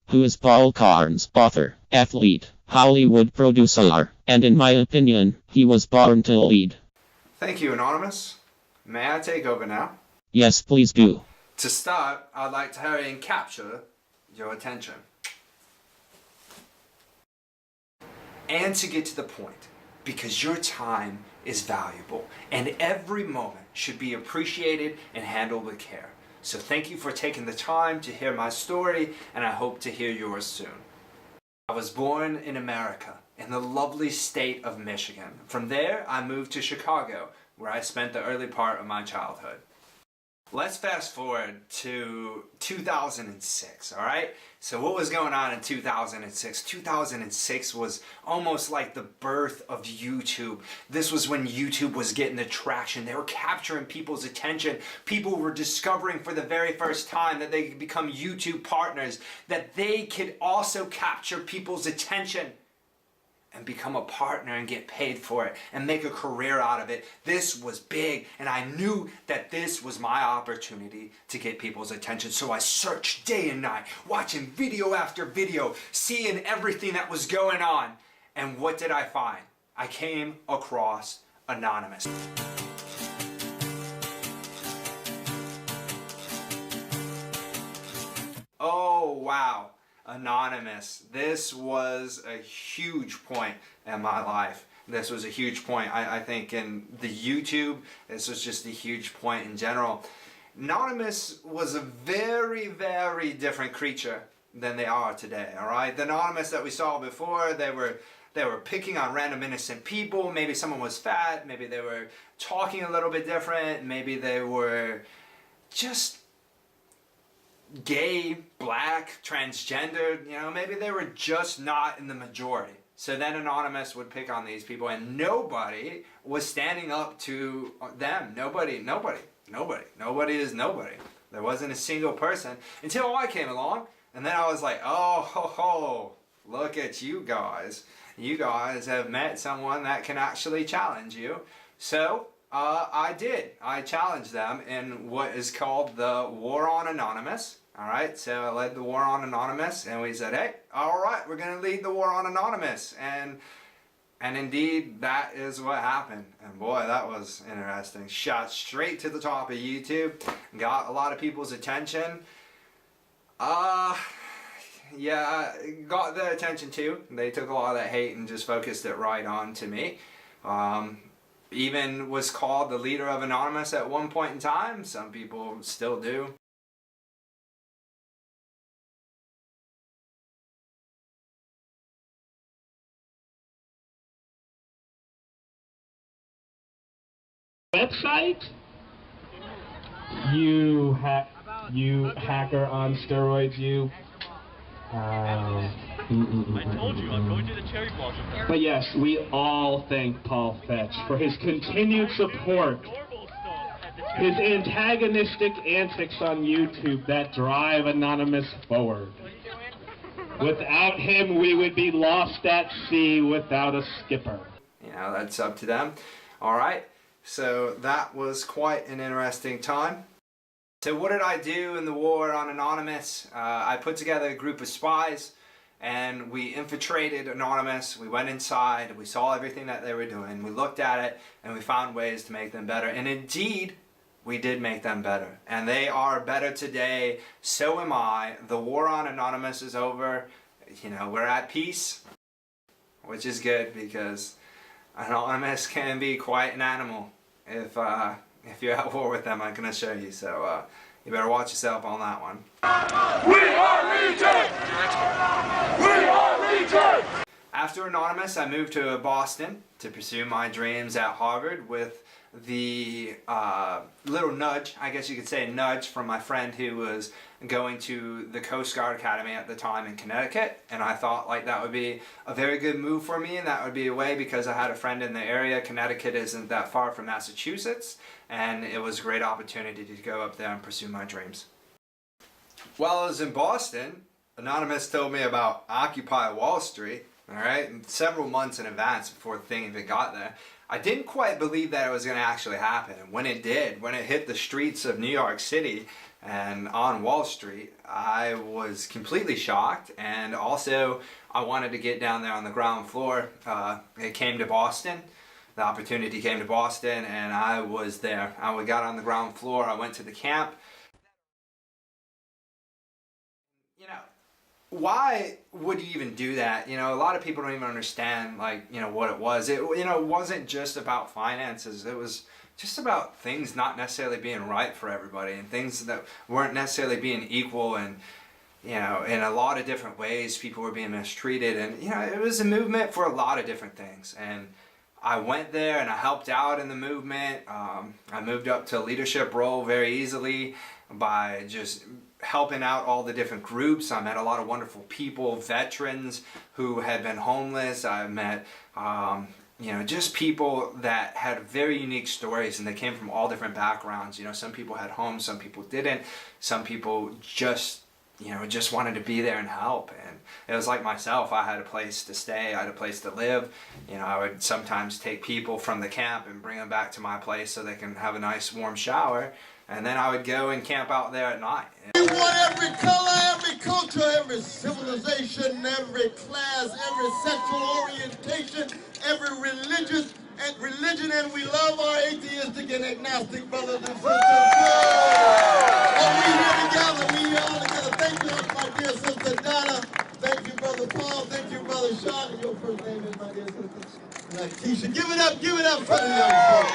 Who is Paul Carnes? Author, athlete, Hollywood producer, and in my opinion, he was born to lead. Thank you, Anonymous. May I take over now? Yes, please do. To start, I'd like to hurry and capture your attention. And to get to the point, because your time is valuable and every moment should be appreciated and handled with care. So thank you for taking the time to hear my story, and I hope to hear yours soon. I was born in America, in the lovely state of Michigan. From there, I moved to Chicago, where I spent the early part of my childhood. Let's fast forward to 2006, all right? So what was going on in 2006? 2006 was almost like the birth of YouTube. This was when YouTube was getting the traction. They were capturing people's attention. People were discovering for the very first time that they could become YouTube partners, that they could also capture people's attention and become a partner and get paid for it and make a career out of it. This was big, and I knew that this was my opportunity to get people's attention. So I searched day and night, watching video after video, seeing everything that was going on. And what did I find? I came across Anonymous. Oh, wow. Anonymous. This was a huge point in my life. This was a huge point, I think, in the YouTube. This was just a huge point in general. Anonymous was a very, very different creature than they are today, all right? The Anonymous that we saw before, they were picking on random innocent people. Maybe someone was fat. Maybe they were talking a little bit different. Maybe they were just gay, black, transgender, you know, maybe they were just not in the majority. So then Anonymous would pick on these people, and nobody was standing up to them. Nobody is nobody. There wasn't a single person until I came along, and then I was like, oh, ho, ho, look at you guys. You guys have met someone that can actually challenge you. So I did. I challenged them in what is called the War on Anonymous. Alright, so I led the War on Anonymous, and we said, hey, alright, we're going to lead the War on Anonymous. And indeed, that is what happened. And boy, that was interesting. Shot straight to the top of YouTube. Got a lot of people's attention. Yeah, got their attention too. They took a lot of that hate and just focused it right on to me. Even was called the leader of Anonymous at one point in time. Some people still do. Website? You hacker on steroids, you. I told you, I'm going to the cherry blossom. But yes, we all thank Paul Fetch for his continued support, his antagonistic antics on YouTube that drive Anonymous forward. Without him, we would be lost at sea without a skipper. You know, that's up to them. All right. So that was quite an interesting time. So what did I do in the War on Anonymous? I put together a group of spies, and we infiltrated Anonymous. We went inside, we saw everything that they were doing, we looked at it, and we found ways to make them better. And indeed, we did make them better. And they are better today, so am I. The War on Anonymous is over. You know, we're at peace, which is good, because Anonymous can be quite an animal if you're at war with them. I'm going to show you, so you better watch yourself on that one. We are Legion! We are Legion! After Anonymous, I moved to Boston to pursue my dreams at Harvard with the little nudge, I guess you could say nudge, from my friend who was going to the Coast Guard Academy at the time in Connecticut. And I thought like that would be a very good move for me, and that would be a way, because I had a friend in the area. Connecticut isn't that far from Massachusetts, and it was a great opportunity to go up there and pursue my dreams. While I was in Boston, Anonymous told me about Occupy Wall Street, alright, several months in advance before the thing even got there. I didn't quite believe that it was going to actually happen, and when it did, when it hit the streets of New York City, And on Wall Street, I was completely shocked, and also I wanted to get down there on the ground floor. It came to Boston. The opportunity came to Boston, and I was there. I got on the ground floor. I went to the camp. You know, why would you even do that? You know, a lot of people don't even understand, like, you know, what it was. It, you know, it wasn't just about finances. It was just about things not necessarily being right for everybody, and things that weren't necessarily being equal, and, you know, in a lot of different ways people were being mistreated. And, you know, it was a movement for a lot of different things. And I went there and I helped out in the movement. I moved up to a leadership role very easily by just helping out all the different groups. I met a lot of wonderful people, veterans who had been homeless. I met you know, just people that had very unique stories, and they came from all different backgrounds. You know, some people had homes, some people didn't. Some people just, you know, just wanted to be there and help. And it was like myself. I had a place to stay. I had a place to live. You know, I would sometimes take people from the camp and bring them back to my place so they can have a nice warm shower. And then I would go and camp out there at night. We want every color, every culture, every civilization, every class, every sexual orientation, every religion, and we love our atheistic and agnostic brothers and sisters. But we here together, we all together. Thank you, my dear sister Donna. Thank you, brother Paul. Thank you, brother Sean. And your first name is, my dear sister Keisha. Give it up for the young folks.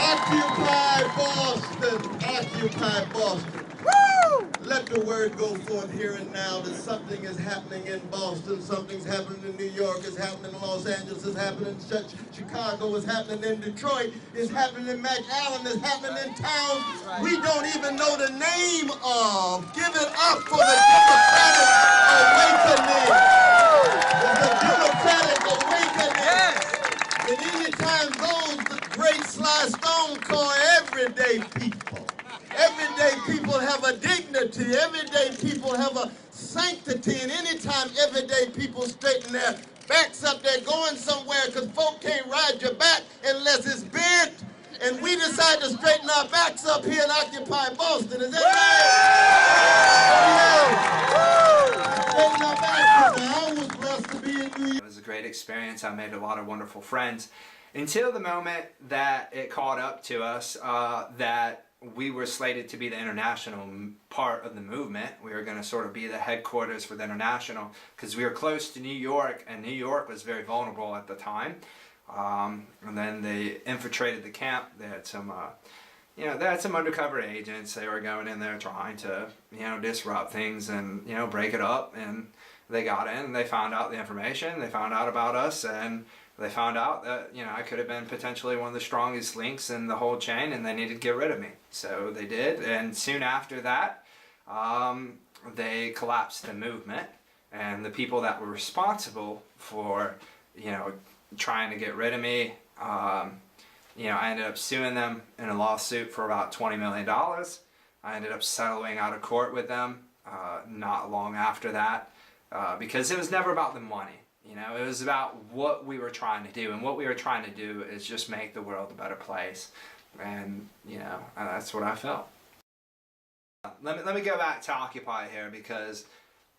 Occupy Boston. Occupy Boston. Woo! Let the word go forth here and now that something is happening in Boston, something's happening in New York, it's happening in Los Angeles, it's happening in Chicago, it's happening in Detroit, it's happening in McAllen, it's happening in towns we don't even know the name of. Give it up for the Democratic awakening. The Democratic awakening. And anytime those great Sly Stone call everyday people. Everyday people have a dignity. Everyday people have a sanctity. And anytime everyday people straighten their backs up, they're going somewhere, because folk can't ride your back unless it's bent. And we decide to straighten our backs up here and occupy Boston. Is that right? Straighten our backs up. I was blessed to be in New York. It was a great experience. I made a lot of wonderful friends until the moment that it caught up to us that we were slated to be the international part of the movement. We were going to sort of be the headquarters for the international, because we were close to New York, and New York was very vulnerable at the time. And then they infiltrated the camp. They had some, you know, they had some undercover agents. They were going in there trying to, you know, disrupt things and, you know, break it up. And they got in, and they found out the information. They found out about us, and they found out that, you know, I could have been potentially one of the strongest links in the whole chain, and they needed to get rid of me. So they did, and soon after that, they collapsed the movement, and the people that were responsible for, you know, trying to get rid of me, you know, I ended up suing them in a lawsuit for about $20 million. I ended up settling out of court with them not long after that, because it was never about the money. You know, it was about what we were trying to do, and what we were trying to do is just make the world a better place. And, you know, that's what I felt. Let me go back to Occupy here, because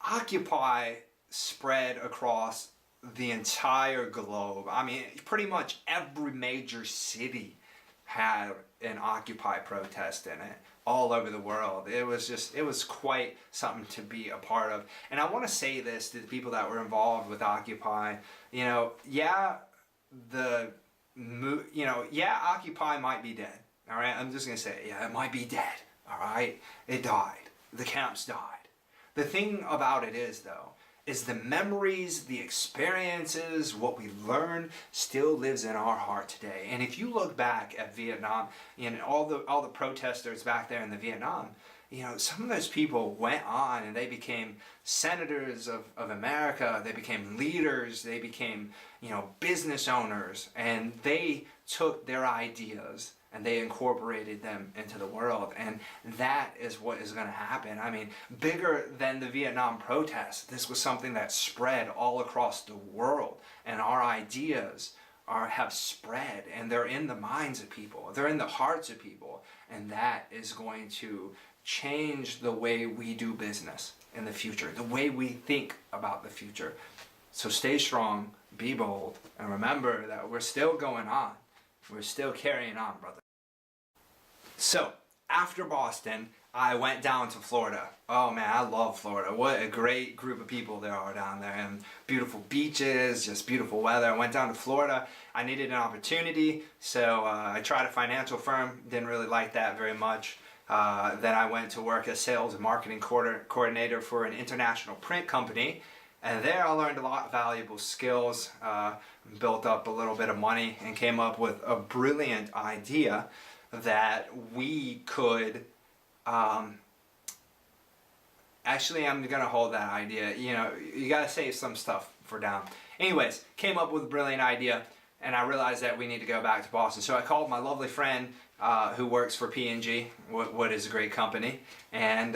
Occupy spread across the entire globe. I mean, pretty much every major city had an Occupy protest in it, all over the world. It was quite something to be a part of. And I want to say this to the people that were involved with Occupy. You know, yeah, Occupy might be dead. All right, I'm just gonna say, yeah, it might be dead. All right, it died. The camps died. The thing about it is, though, is the memories, the experiences, what we learned still lives in our heart today. And if you look back at Vietnam and all the protesters back there in the Vietnam, you know, some of those people went on and they became senators of America. They became leaders. They became, you know, business owners, and they took their ideas and they incorporated them into the world. And that is what is going to happen. I mean, bigger than the Vietnam protests, this was something that spread all across the world. And our ideas have spread, and they're in the minds of people, they're in the hearts of people, and that is going to change the way we do business in the future, the way we think about the future. So stay strong, be bold, and remember that we're still going on. We're still carrying on, brother. So, after Boston, I went down to Florida. Oh man, I love Florida. What a great group of people there are down there, and beautiful beaches, just beautiful weather. I went down to Florida. I needed an opportunity, so I tried a financial firm. Didn't really like that very much. Then I went to work as sales and marketing coordinator for an international print company. And there I learned a lot of valuable skills, built up a little bit of money, and came up with a brilliant idea that we could, actually I'm going to hold that idea, you know, you got to save some stuff for down. Anyways, came up with a brilliant idea, and I realized that we need to go back to Boston. So I called my lovely friend who works for P&G, what is a great company, and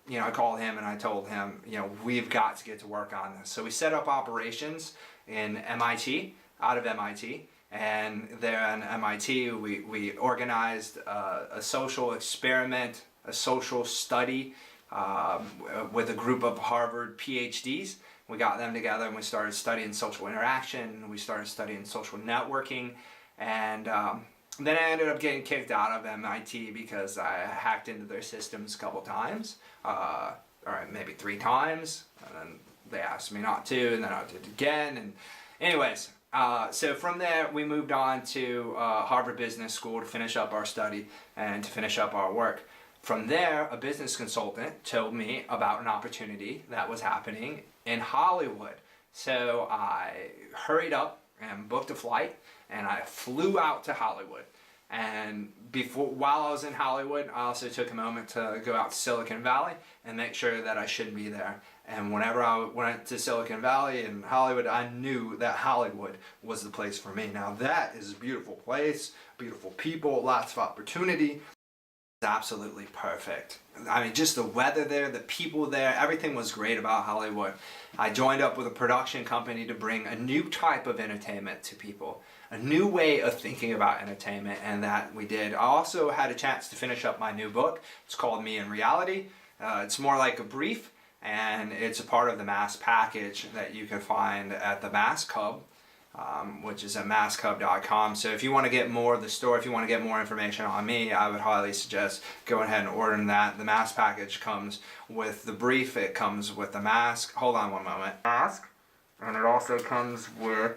you know, I called him and I told him, you know, we've got to get to work on this. So we set up operations in MIT, out of MIT, and there in MIT we organized a social experiment, a social study with a group of Harvard PhDs. We got them together and we started studying social interaction, we started studying social networking, and then I ended up getting kicked out of MIT because I hacked into their systems a couple times, or maybe 3 times, and then they asked me not to, and then I did it again, and anyways, so from there we moved on to Harvard Business School to finish up our study and to finish up our work. From there, a business consultant told me about an opportunity that was happening in Hollywood. So I hurried up and booked a flight, and I flew out to Hollywood. And while I was in Hollywood, I also took a moment to go out to Silicon Valley and make sure that I shouldn't be there. And whenever I went to Silicon Valley and Hollywood, I knew that Hollywood was the place for me. Now that is a beautiful place, beautiful people, lots of opportunity. Absolutely perfect. I mean, just the weather there, the people there, everything was great about Hollywood. I joined up with a production company to bring a new type of entertainment to people, a new way of thinking about entertainment, and that we did. I also had a chance to finish up my new book. It's called Me in Reality. It's more like a brief, and it's a part of the Mask package that you can find at the Mask Hub, which is at maskhub.com. So if you want to get more of the store, if you want to get more information on me, I would highly suggest going ahead and ordering that. The Mask package comes with the brief, it comes with the mask. Hold on one moment. Mask, and it also comes with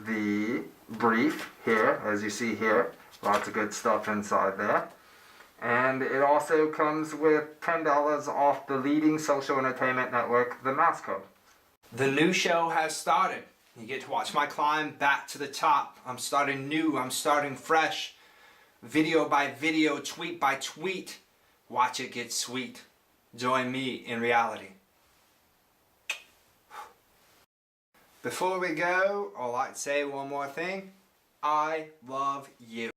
the brief here, as you see here. Lots of good stuff inside there. And it also comes with $10 off the leading social entertainment network, the Mask Hub. The new show has started. You get to watch my climb back to the top. I'm starting new, I'm starting fresh. Video by video, tweet by tweet. Watch it get sweet. Join me in reality. Before we go, I'd like to say one more thing. I love you.